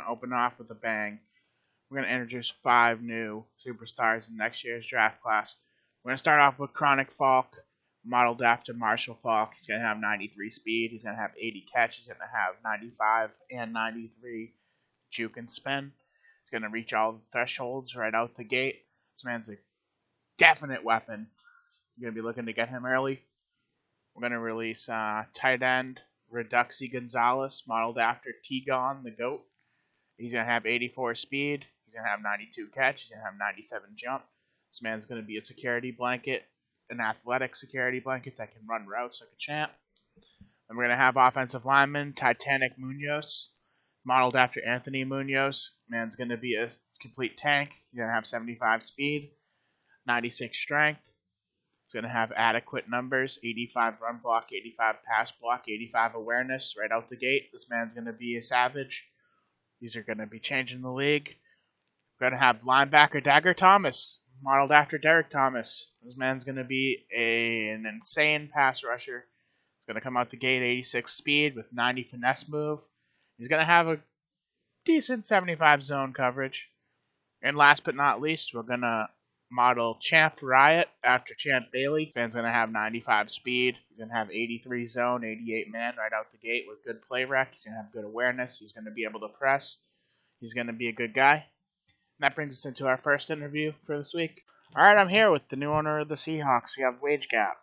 to open off with a bang. We're going to introduce 5 new superstars in next year's draft class. We're going to start off with Chronic Falk, modeled after Marshall Falk. He's going to have 93 speed. He's going to have 80 catch. He's going to have 95 and 93 juke and spin. He's going to reach all the thresholds right out the gate. This man's a definite weapon. You're going to be looking to get him early. We're going to release tight end Reduxy Gonzalez, modeled after T-Gon, the GOAT. He's going to have 84 speed. He's going to have 92 catch. He's going to have 97 jump. This man's going to be a security blanket, an athletic security blanket that can run routes like a champ. And we're going to have offensive lineman Titanic Munoz, modeled after Anthony Munoz. Man's going to be a complete tank. He's going to have 75 speed, 96 strength. It's going to have adequate numbers, 85 run block, 85 pass block, 85 awareness right out the gate. This man's going to be a savage. These are going to be changing the league. We're going to have linebacker Dagger Thomas, modeled after Derek Thomas. This man's going to be an insane pass rusher. He's going to come out the gate 86 speed with 90 finesse move. He's going to have a decent 75 zone coverage. And last but not least, we're going to model Champ Riot after Champ Bailey. Man's going to have 95 speed. He's going to have 83 zone, 88 man right out the gate with good play rec. He's going to have good awareness. He's going to be able to press. He's going to be a good guy. And that brings us into our first interview for this week. All right, I'm here with the new owner of the Seahawks. We have Wage Gap.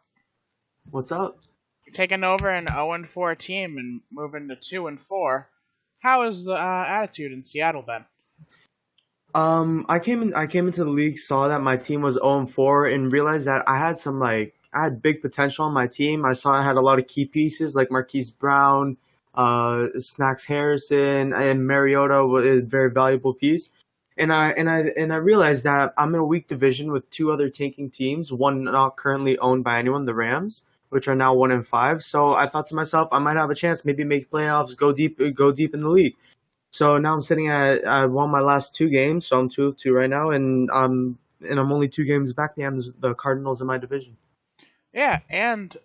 What's up? You're taking over an 0-4 team and moving to 2-4. How has the attitude in Seattle been? I came into the league, saw that my team was 0-4, and realized that I had big potential on my team. I saw I had a lot of key pieces like Marquise Brown, Snacks Harrison, and Mariota was a very valuable piece. And I realized that I'm in a weak division with 2 other tanking teams, one not currently owned by anyone, the Rams, which are now 1-5. So I thought to myself, I might have a chance, maybe make playoffs, go deep in the league. So now I'm sitting I won my last 2 games, so I'm 2-2 right now, and I'm only 2 games back behind the Cardinals in my division. Yeah, and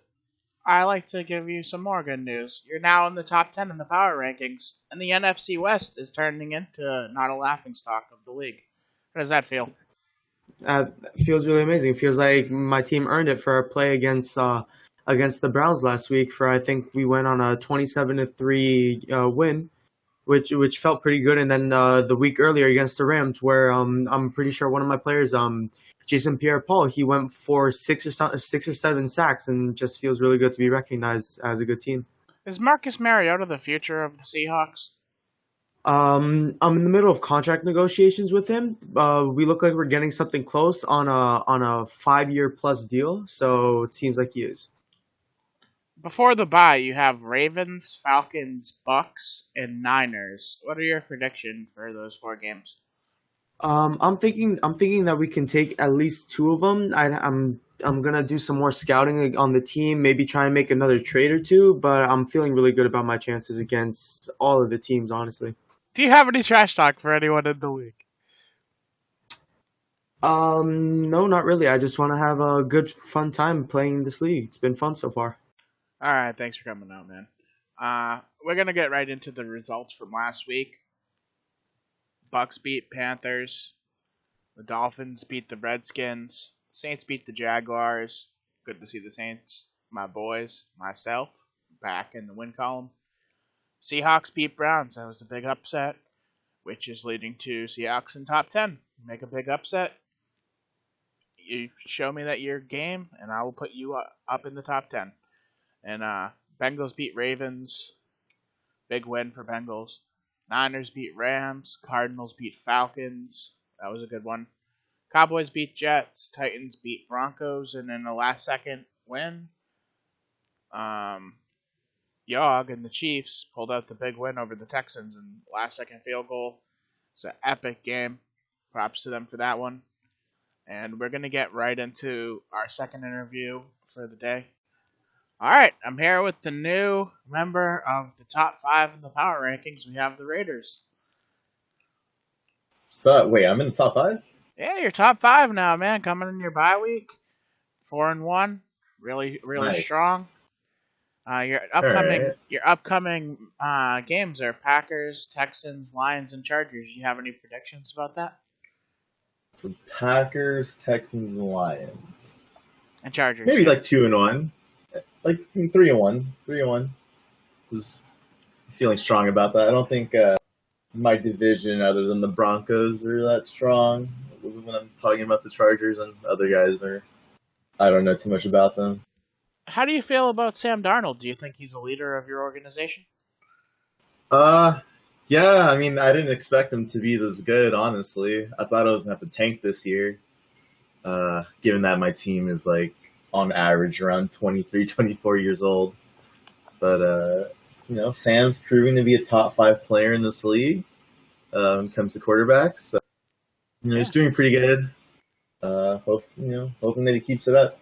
I like to give you some more good news. You're now in the top 10 in the power rankings, and the NFC West is turning into not a laughingstock of the league. How does that feel? It feels really amazing. It feels like my team earned it for our play against the Browns last week. I think we went on a 27-3 win. Which felt pretty good, and then the week earlier against the Rams, where I'm pretty sure one of my players, Jason Pierre-Paul, he went for 6 or 7 sacks, and just feels really good to be recognized as a good team. Is Marcus Mariota the future of the Seahawks? I'm in the middle of contract negotiations with him. We look like we're getting something close on a 5-year plus deal, so it seems like he is. Before the bye, you have Ravens, Falcons, Bucks, and Niners. What are your predictions for those 4 games? I'm thinking that we can take at least 2 of them. I'm gonna do some more scouting on the team, maybe try and make another trade or 2. But I'm feeling really good about my chances against all of the teams, honestly. Do you have any trash talk for anyone in the league? No, not really. I just want to have a good, fun time playing this league. It's been fun so far. All right, thanks for coming out, man. We're going to get right into the results from last week. Bucks beat Panthers. The Dolphins beat the Redskins. Saints beat the Jaguars. Good to see the Saints, my boys, myself, back in the win column. Seahawks beat Browns. That was a big upset, which is leading to Seahawks in top 10. Make a big upset. You show me that you're game, and I will put you up in the top 10. And Bengals beat Ravens. Big win for Bengals. Niners beat Rams. Cardinals beat Falcons. That was a good one. Cowboys beat Jets. Titans beat Broncos. And in the last second win, Yog and the Chiefs pulled out the big win over the Texans in last second field goal. It's an epic game. Props to them for that one. And we're going to get right into our second interview for the day. All right, I'm here with the new member of the top 5 in the power rankings. We have the Raiders. So, wait, I'm in the top 5? Yeah, you're top 5 now, man. Coming in your bye week. 4-1. Really Nice. strong. Your All upcoming right. your upcoming games are Packers, Texans, Lions, and Chargers. You have any predictions about that? So Packers, Texans, and Lions. And Chargers, Maybe yeah. like 2-1, like 3-1. 3-1 is feeling strong about that. I don't think my division, other than the Broncos, are that strong. When I'm talking about the Chargers and other guys, are I don't know too much about them. How do you feel about Sam Darnold? Do you think he's a leader of your organization? Uh, yeah. I mean, I didn't expect them to be this good. Honestly, I thought I was gonna have to tank this year. Given that my team is like on average around 23, 24 years old. But Sam's proving to be a top five player in this league when it comes to quarterbacks. So, he's Yeah. doing pretty good. Hoping that he keeps it up.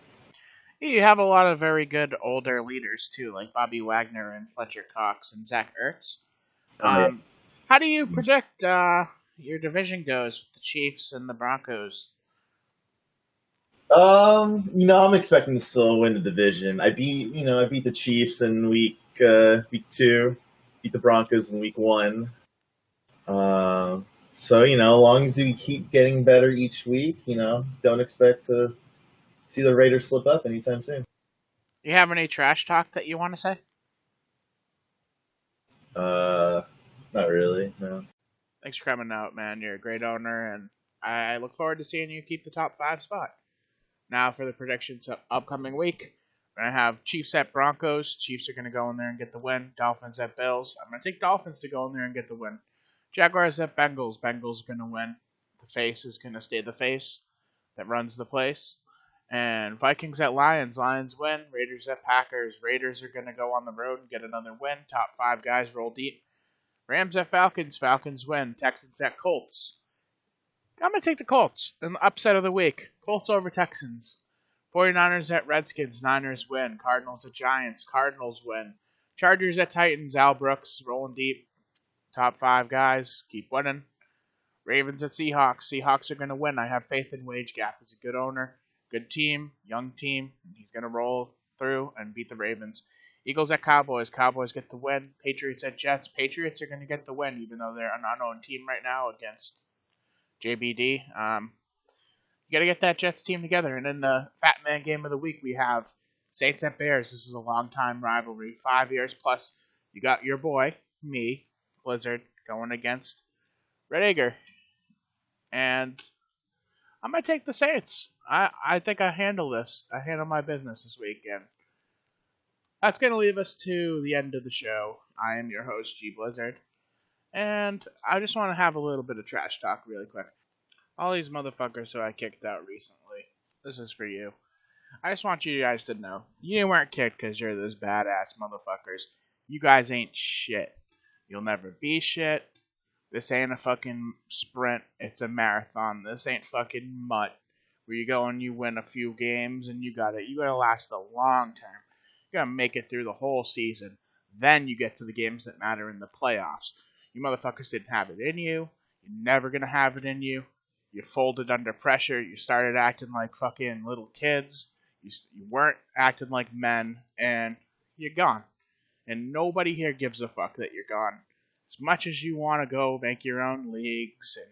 You have a lot of very good older leaders too, like Bobby Wagner and Fletcher Cox and Zach Ertz. Oh yeah. Um, how do you predict your division goes with the Chiefs and the Broncos? I'm expecting to still win the division. I beat the Chiefs in week 2, beat the Broncos in week 1. So as long as we keep getting better each week, don't expect to see the Raiders slip up anytime soon. Do you have any trash talk that you want to say? Uh, Not really. No. Thanks for coming out, man. You're a great owner, and I look forward to seeing you keep the top 5 spot. Now for the predictions of upcoming week. We're going to have Chiefs at Broncos. Chiefs are going to go in there and get the win. Dolphins at Bills. I'm going to take Dolphins to go in there and get the win. Jaguars at Bengals. Bengals are going to win. The face is going to stay the face that runs the place. And Vikings at Lions. Lions win. Raiders at Packers. Raiders are going to go on the road and get another win. Top 5 guys roll deep. Rams at Falcons. Falcons win. Texans at Colts. I'm going to take the Colts in the upset of the week. Colts over Texans. 49ers at Redskins. Niners win. Cardinals at Giants. Cardinals win. Chargers at Titans. Al Brooks rolling deep. Top 5 guys. Keep winning. Ravens at Seahawks. Seahawks are going to win. I have faith in Wage Gap. He's a good owner. Good team. Young team. He's going to roll through and beat the Ravens. Eagles at Cowboys. Cowboys get the win. Patriots at Jets. Patriots are going to get the win, even though they're an unknown team right now against JBD. You got to get that Jets team together. And in the Fat Man game of the week, we have Saints at Bears. This is a long-time rivalry, 5 years plus. You got your boy, me, Blizzard, going against Red Eager. And I'm going to take the Saints. I think I handle this. I handle my business this weekend. That's going to leave us to the end of the show. I am your host, G Blizzard. And I just want to have a little bit of trash talk really quick. All these motherfuckers who I kicked out recently. This is for you. I just want you guys to know. You weren't kicked because you're those badass motherfuckers. You guys ain't shit. You'll never be shit. This ain't a fucking sprint. It's a marathon. This ain't fucking mutt. Where you go and you win a few games and you gotta last a long time. You gotta make it through the whole season. Then you get to the games that matter in the playoffs. You motherfuckers didn't have it in you. You're never gonna have it in you. You folded under pressure. You started acting like fucking little kids. You weren't acting like men, and you're gone. And nobody here gives a fuck that you're gone. As much as you want to go make your own leagues and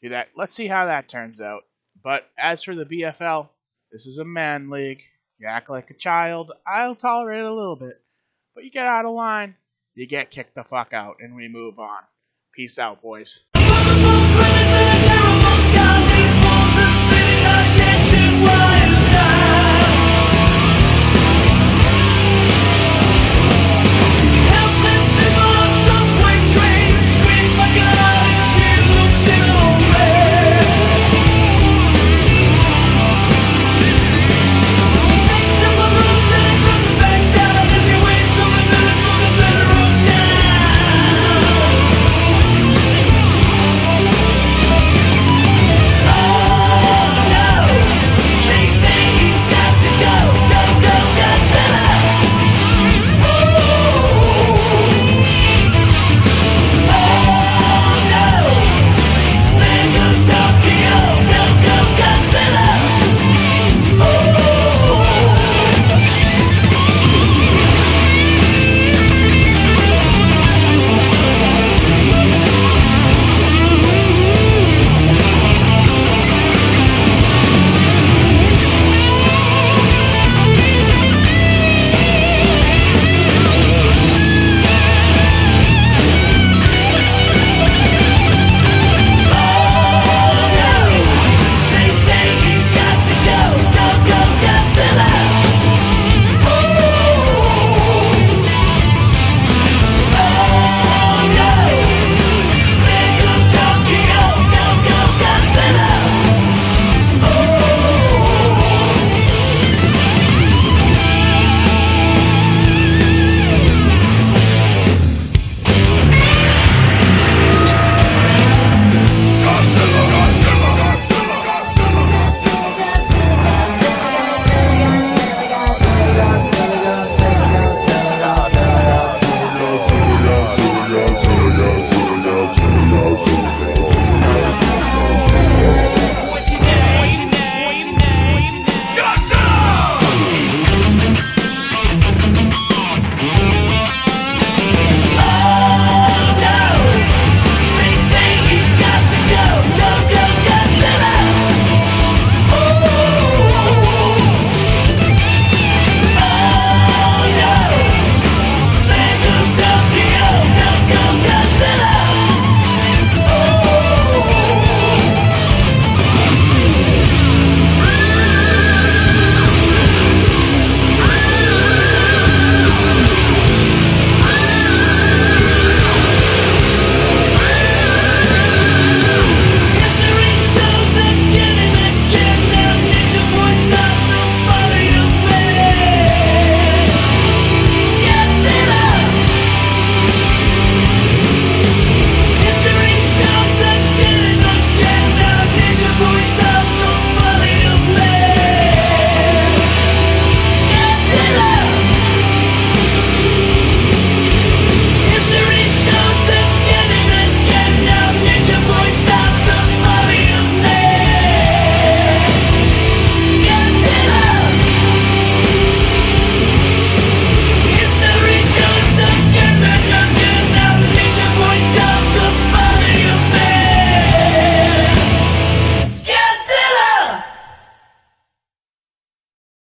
do that, let's see how that turns out. But as for the BFL, this is a man league. You act like a child, I'll tolerate it a little bit. But you get out of line, you get kicked the fuck out, and we move on. Peace out, boys.